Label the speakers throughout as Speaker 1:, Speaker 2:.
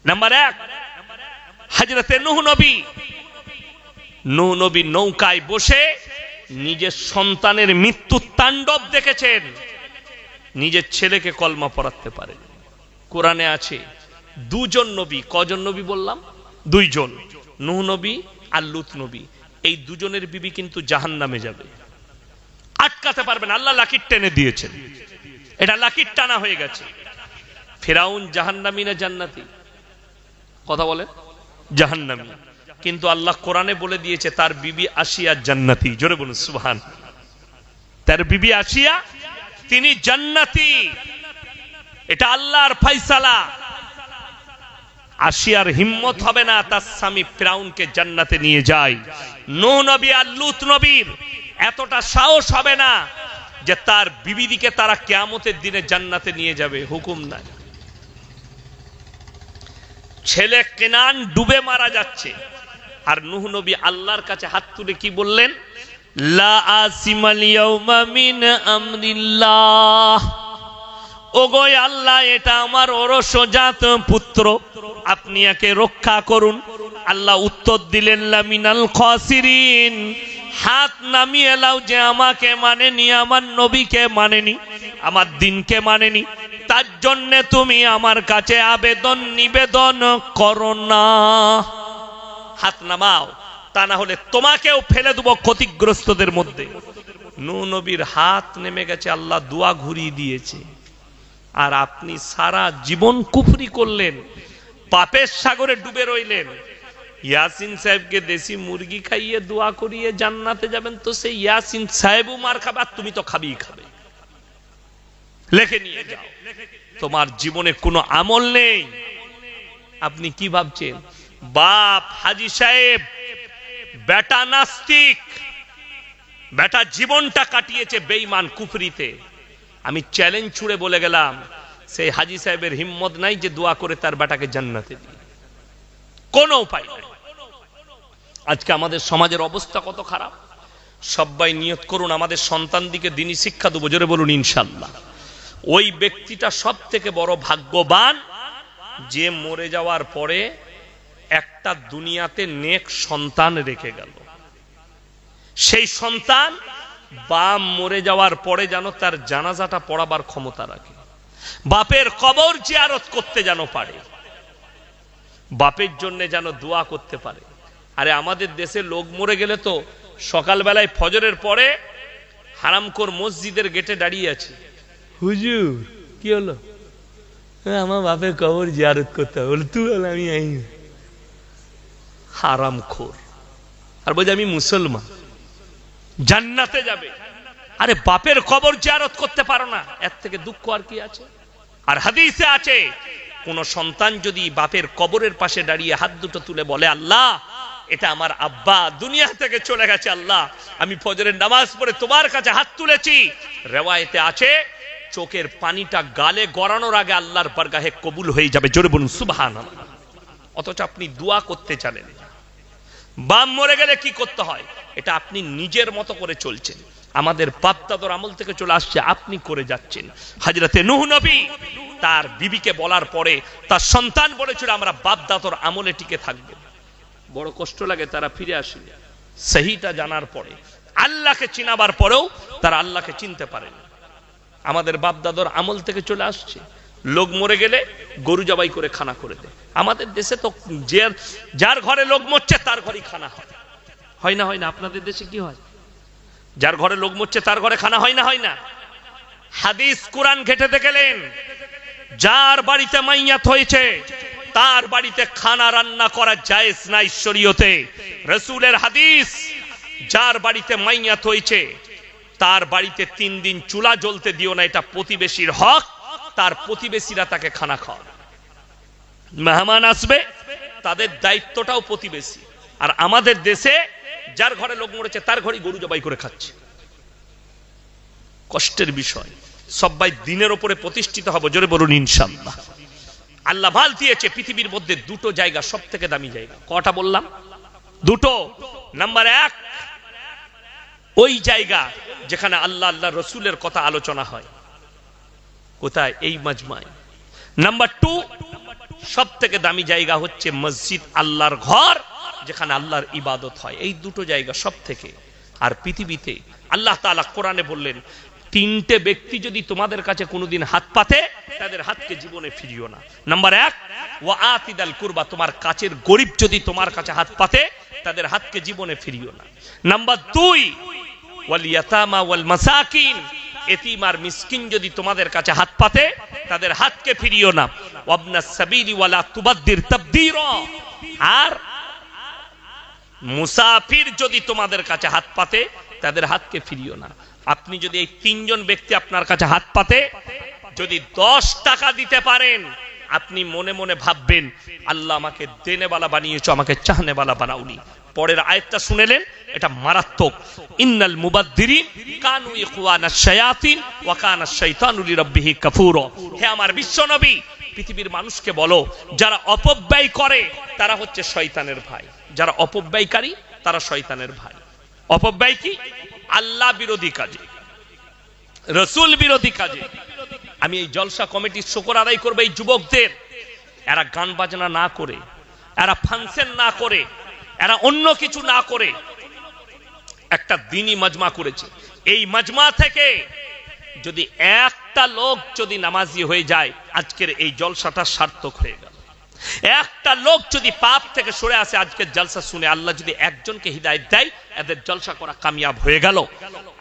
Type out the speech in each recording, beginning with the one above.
Speaker 1: Number 1, হযরতে নূহ নবী নৌকায় বসে নিজের সন্তানের মৃত্যু তাণ্ডব দেখেছেন, নিজের ছেলেকে কলমা পড়াতে পারেন। কোরআনে আছে দুজন নবী, কজন নবী বললাম? দুইজন, নূহ নবী আর লূত নবী। এই দুজনের বিবি কিন্তু জাহান্নামে যাবে, আটকাতে পারবেন, আল্লাহ লাকির টেনে দিয়েছেন, এটা লাকির টানা হয়ে গেছে। ফিরাউন জাহান্নামী না জান্নাতি? কথা বলে জাহান্নামী, কিন্তু আল্লাহ কোরআনে বলে দিয়েছে তার বিবি আসিয়া জান্নাতি। জোরে বলুন সুবহান। তার বিবি আসিয়া তিনি জান্নাতি, এটা আল্লাহর ফয়সালা। আসিয়ার হিম্মত হবে না তার স্বামী ফিরাউনকে জান্নাতে নিয়ে যায়। নূহ নবী আর লূত নবীর এতটা সাহস হবে না যে তার বিবিদিকে তারা কিয়ামতের দিনে জান্নাতে নিয়ে যাবে, হুকুম নাই। ছেলে কেনান ডুবে মারা যাচ্ছে, আর নূহ নবী আল্লাহর কাছে হাত তুলে কি বললেন? লা আসিমাল ইয়াউমা মিন আমরিল্লাহ, ওগো আল্লাহ এটা আমার ওরসজাত পুত্র, আপনি একে রক্ষা করুন। আল্লাহ উত্তর দিলেন লা মিনাল খাসিরিন, হাত নামিয়ে লাও যে আমাকে মানেনি, আমার নবীকে মানেনি, আমার দিনকে মানেনি, তার জন্য তুমি আমার কাছে আবেদন নিবেদন করো না। হাত নামাও, তা না হলে তোমাকেও ফেলে দেব ক্ষতিগ্রস্তদের মধ্যে। নূহ নবীর হাত নেমে গেছে, আল্লাহ দোয়া ঘুরিয়ে দিয়েছে। আর আপনি সারা জীবন কুফরি করলেন, পাপের সাগরে ডুবে রইলেন। ইয়াসিন সাহেবকে দেশি মুরগি খাইয়ে দোয়া করিয়ে জান্নাতে যাবেন, তো সেই ইয়াসিন সাহেবও মার খাবে, আর তুমি তো খাবেই খাবে। লেখে নিয়ে যাও, তোমার জীবনে কোনো আমল নেই। আপনি কি ভাবছেন? বাপ হাজী সাহেব, বেটা নাস্তিক, বেটা জীবনটা কাটিয়েছে বেঈমান কুফরিতে। আমি চ্যালেঞ্জ ছুড়ে বলে গেলাম, সেই হাজী সাহেবের হিম্মত নাই যে দোয়া করে তার বেটাকে জান্নাতে দিয়ে, কোনো উপায় নাই। আজকে আমাদের সমাজের অবস্থা কত খারাপ। সবাই নিয়ত করুন আমাদের সন্তান দিকে দ্বীনি শিক্ষা দেবো, জোরে বলুন ইনশাআল্লাহ। ওই ব্যক্তিটা সব থেকে বড় ভাগ্যবান যে মরে যাওয়ার পরে একটা দুনিয়াতে নেক সন্তান রেখে গেল। সেই সন্তান বাপ মরে যাওয়ার পরে যেন তার জানাজাটা পড়াবার ক্ষমতা রাখে, বাপের কবর জিয়ারত করতে যেন পারে, বাপের জন্য যেন দোয়া করতে পারে। আরে আমাদের দেশে লোক মরে গেলে তো সকালবেলায় ফজরের পরে হারামখোর মসজিদের গেটে দাঁড়িয়ে আছে, হুজুর কি হলো? আমার বাপের কবর জিয়ারত করতে হবে। তুই বল আমি হারামখোর, আর বলছে আমি মুসলমান, জান্নাতে যাবে। আরে বাপের কবর জিয়ারত করতে পারো না, এর থেকে দুঃখ আর কি আছে? আর হাদিসে আছে কোন সন্তান যদি বাপের কবরের পাশে দাঁড়িয়ে হাত দুটো তুলে বলে, আল্লাহ এটা আমার আব্বা দুনিয়া থেকে চলে গেছে, আল্লাহ আমি ফজরের নামাজ পড়ে তোমার কাছে হাত তুলেছি, রিওয়ায়েতে আছে চোখের পানিটা গালে গড়ানোর আগে আল্লাহর বারগাহে কবুল হয়ে যাবে। জোরে বলুন সুবহানাল্লাহ। অথচ আপনি দোয়া করতে জানেন না। বাপ মরে গেলে কি করতে হয় এটা আপনি নিজের মতো করে চলছেন, আমাদের বাপ দাদার আমল থেকে চলে আসছে, আপনি করে যাচ্ছেন। হযরতে নূহ নবী তার বিবিকে বলার পরে তার সন্তান বলেছিল আমরা বাপ দাদার আমলে টিকে থাকবো। বড় কষ্ট লাগে, তারা ফিরে আসে সহিটা জানার পরে, আল্লাহকে চিনাবার পরেও তারা আল্লাহকে চিনতে পারেন। আমাদের বাপ দাদার আমল থেকে চলে আসছে, লোক মরে গেলে গরু জবাই করে খানা করে দেয়। আমাদের দেশে তো যার ঘরে লোক মরছে তার ঘরেই খানা হয়, হয় না? হয় না? আপনাদের দেশে কি হয়? যার ঘরে লোক মরছে তার ঘরে খানা হয় না? হয় না? হাদিস কোরআন ঘেঁটে গেলেন, যার বাড়িতে মাইয়াত হয়েছে তার বাড়িতে খানা রান্না করা জায়েজ না শরীয়তে। রাসূলের হাদিস, যার বাড়িতে মাইয়াত হয়েছে তার বাড়িতে 3 দিন চুলা জ্বলতে দিও না, এটা প্রতিবেশীর হক, তার প্রতিবেশীরা তাকে খানা খাওয়াবে। মেহমান আসবে তাদের দায়িত্বটাও প্রতিবেশী। আর আমাদের দেশে যার ঘরে লোক মরেছে তার ঘরে গরু জবাই করে খাচ্ছে। কষ্টের বিষয়। সবাই দিনের উপরে প্রতিষ্ঠিত হবে, জোরে বলুন ইনশাআল্লাহ। আল্লাহ ভাল দিয়েছে পৃথিবীর মধ্যে দুটো জায়গা সব থেকে দামি জায়গা। কটা বললাম? দুটো। নাম্বার 1 ওই জায়গা যেখানে আল্লাহ আল্লাহ রসুলের কথা আলোচনা হয়। কোথায়? এই মাজমায়। নাম্বার 2 সব থেকে দামি জায়গা হচ্ছে মসজিদ, আল্লাহর ঘর, যেখানে আল্লাহর ইবাদত হয়। এই দুটো জায়গা সব থেকে। আর পৃথিবীতে আল্লাহ তাআলা কোরআনে বললেন, তিনটে ব্যক্তি যদি তোমাদের কাছে কোনোদিন হাত পাতে, তাদের হাতকে জীবনে ফিরিও না। নাম্বার 1, ওয়া আতিদাল কুরবা, তোমার কাছের গরিব যদি তোমার কাছে হাত পাতে, তাদের হাতকে জীবনে ফিরিও না। নাম্বার 2, ওয়াল ইয়াতামা ওয়াল মাসাকিন, এতিম আর মিসকিন যদি তোমাদের কাছে হাত পাতে, তাদের হাতকে ফিরিও না। ওয়াবনাস সাবিলি ওয়ালা তুবাদ্দির তাবদীরা, আর মুসাফির যদি তোমাদের কাছে হাত পাতে, তাদের হাতকে ফিরিও না। আপনি যদি এই তিনজন ব্যক্তি আপনার কাছে হাত পাতে, যদি 10 টাকা দিতে পারেন, আপনি মনে মনে ভাববেন, আল্লাহ আমাকে দেনেওয়ালা বানিয়েছো, আমাকে চাহনেওয়ালা বানাওনি। পরের আয়াতটা শুনেলেন, এটা মারাত্মক। ইন্নাল মুবাদ্দিরিন কানু ইখওয়ানাশ শায়াতিন ওয়া কানাশ শাইতানু লিরাব্বিহি কাফুরা। হে আমার বিশ্বনবী, পৃথিবীর মানুষকে বলো, যারা অপব্যয় করে তারা হচ্ছে শয়তানের ভাই। যারা অপব্যয়কারী তারা শয়তানের ভাই। অপব্যয় কি? আল্লাহ বিরোধী কাজে, রাসূল বিরোধী কাজে। আমি এই জলসা কমিটির শুকর আদায় করব এই যুবকদের। এরা গান বাজনা না করে, এরা ফাংশন না করে, এরা অন্য কিছু না করে একটা দ্বীনি মাজমা করেছে। এই মাজমা থেকে যদি একটা লোক যদি নামাজি হয়ে যায়, আজকের এই জলসাটা সার্থক হয়ে গেল। একটা লোক যদি পাপ থেকে সরে আসে, আজকের জলসা শুনে আল্লাহ যদি একজনকে হিদায়াত দেয়, এদের জলসা করা কামিয়াব হয়ে গেল।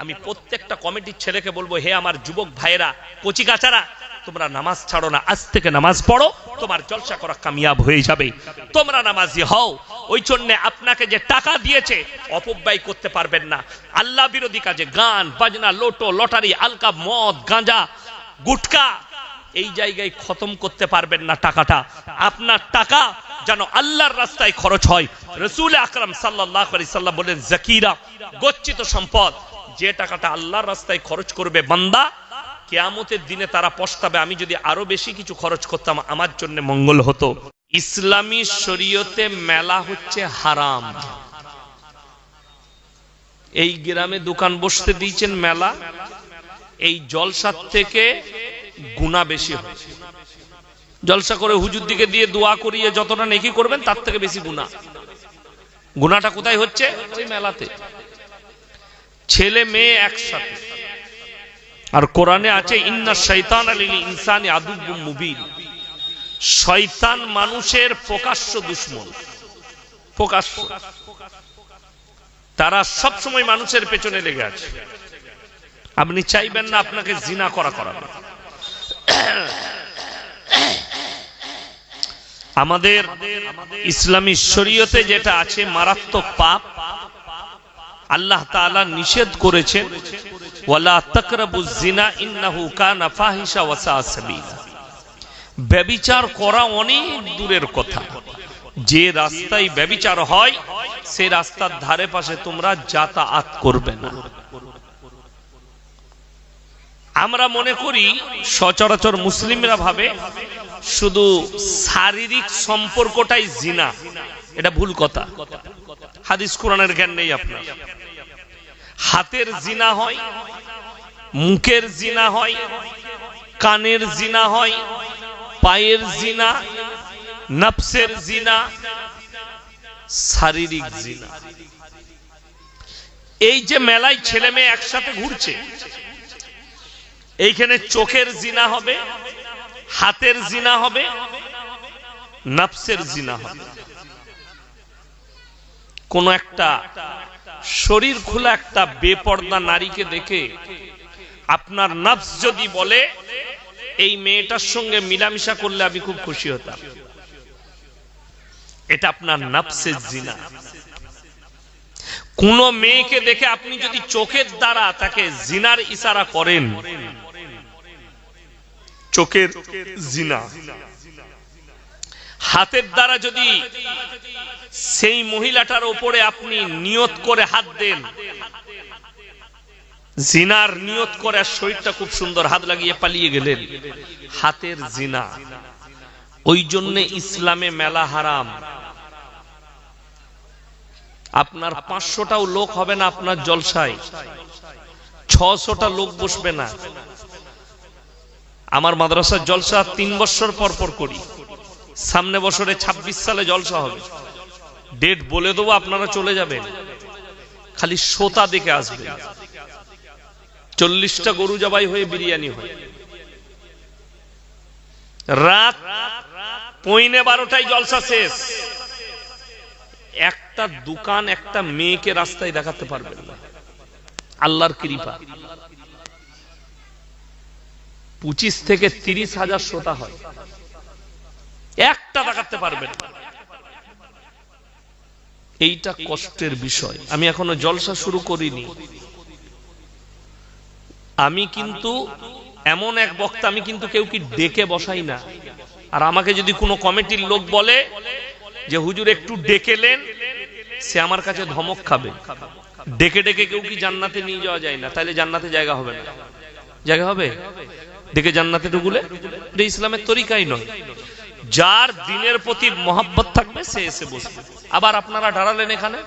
Speaker 1: আমি প্রত্যেকটা কমিটির ছেলেকে বলবো, হে আমার যুবক ভাইয়েরা, কচিকাচারা, তোমরা নামাজ ছাড়ো না, আজ থেকে নামাজ পড়ো, তোমার জলসা করা কামিয়াব হয়ে যাবে। তোমরা নামাজি হও। ওই জন্য আপনাকে যে টাকা দিয়েছে অপব্যয় করতে পারবেন না। আল্লাহ বিরোধী কাজে, গান বাজনা, লোটো লটারি, আলকা, মদ, গাঁজা, গুটকা, এই জায়গায় খতম করতে পারবেন না টাকাটা। আপনার টাকা যেন আল্লাহর রাস্তায় খরচ হয়। রাসূল আকরাম সাল্লাল্লাহু আলাইহি সাল্লাম বলেন, যাকিরা, গচ্ছিত সম্পদ, যে টাকাটা আল্লাহর রাস্তায় খরচ করবে বান্দা, কিয়ামতের দিনে তারা পস্তাবে, আমি যদি আরো বেশি কিছু খরচ করতাম, আমার জন্য মঙ্গল হতো। ইসলামী শরীয়তে মেলা হচ্ছে হারাম। এই গ্রামে দোকান বসতে দিয়েছেন মেলা, এই জলসার থেকে গুনাহ বেশি হয়। জলসা করে হুজুর দিকে দিয়ে দোয়া করিয়ে যতটা নেকি করবেন, তার থেকে বেশি গুনাহ। গুনাহটা কোথায় হচ্ছে? ওই মেলাতে। ছেলে মেয়ে একসাথে। আর কোরআনে আছে, ইন্না শাইতানা লিল ইনসানি আদুউম মুবিন, শয়তান মানুষের প্রকাশ্য দুশমন। প্রকাশ্য। তারা সব সময় মানুষের পেছনে লেগে আছে। আপনি চাইবেন না আপনাকে জিনা করাবে। আমাদের ইসলামী শরীয়তে যেটা আছে মারাত্মক পাপ, আল্লাহ তাআলা নিষেধ করেছেন, ওয়ালা তাকরাবুজ জিনা ইন্নাহু কানা ফাহিশা ওয়া সাআ সাবিলা। ব্যভিচার করা অনেক দূরের কথা, যে রাস্তায় ব্যভিচার হয় সেই রাস্তার ধারে পাশে তোমরা যাতায়াত করবে না। আমরা মনে করি, সচরাচর মুসলিমরা ভাবে শুধু শারীরিক সম্পর্কটাই জিনা। এটা ভুল কথা। হাদিস কোরআনের জ্ঞান নেই আপনার। হাতের জিনা হয়, মুখের জিনা হয়, কানের জিনা হয়, পায়ের জিনা, নফসের জিনা, শারীরিক জিনা। এই যে মেলায় ছেলে মেয়ে একসাথে ঘুরছে, এইখানে চোখের জিনা হবে, হাতের জিনা হবে, নফসের জিনা হবে। কোন একটা শরীর খোলা একটা বেপর্দা নারীকে দেখে আপনার নফস যদি বলে, এই মেয়েটার সঙ্গে মিলামিশা করলে আমি খুব খুশি হতাম, এটা আপনার নফসের জিনা। কোন মেয়েকে দেখে আপনি যদি চোখের দ্বারা তাকে জিনার ইশারা করেন, চোখের জিনা। হাতের দ্বারা যদি সেই মহিলাটার উপরে আপনি নিয়ত করে হাত দেন, জিনার নিয়ত করে, শরীরটা খুব সুন্দর, হাত লাগিয়ে পালিয়ে গেলেন, হাতের জিনা। ওই জন্য ইসলামে মেলা হারাম। আপনার 500টাও লোক হবে না আপনার জলসায়, 600টা লোক বসবে না। আমার মাদ্রাসার জলসা 3 বছর পর পর করি। সামনে বছরে 26 সালে জলসা হবে, ডেট বলে দেবো, আপনারা চলে যাবেন, খালি শ্রোতা দেখে আসবেন। 40টা গরু জবাই হয়ে বিরিয়ানি হয়, রাত 11:15টায় জলসা শেষ। একটা দোকান একটা মেয়েকে রাস্তায় দেখাতে পারবেন না, আল্লাহর কৃপা। 25 থেকে 30 হাজার শ্রোতা হয়, একটা দেখাতে পারবেন না। এইটা কষ্টের বিষয়। আমি এখনো জলসা শুরু করিনি। আমি কিন্তু এমন এক বক্তা, আমি কিন্তু কেউ কি ডেকে বসাই না। আর আমাকে যদি কোনো কমিটির লোক বলে যে হুজুর একটু ডেকেলেন, সে আমার কাছে ধমক খাবে। ডেকে ডেকে কেউ কি জান্নাতে নিয়ে যাওয়া যায় না, তাহলে জান্নাতে জায়গা হবে না। জায়গা হবে ডেকে জান্নাতে ঢুকলে? এটা ইসলামের তরিকাই নয়। যার দিনের প্রতি মহব্বত থাকবে সে এসে বসবে। আবার আপনারা দাঁড়ালেন এখানে।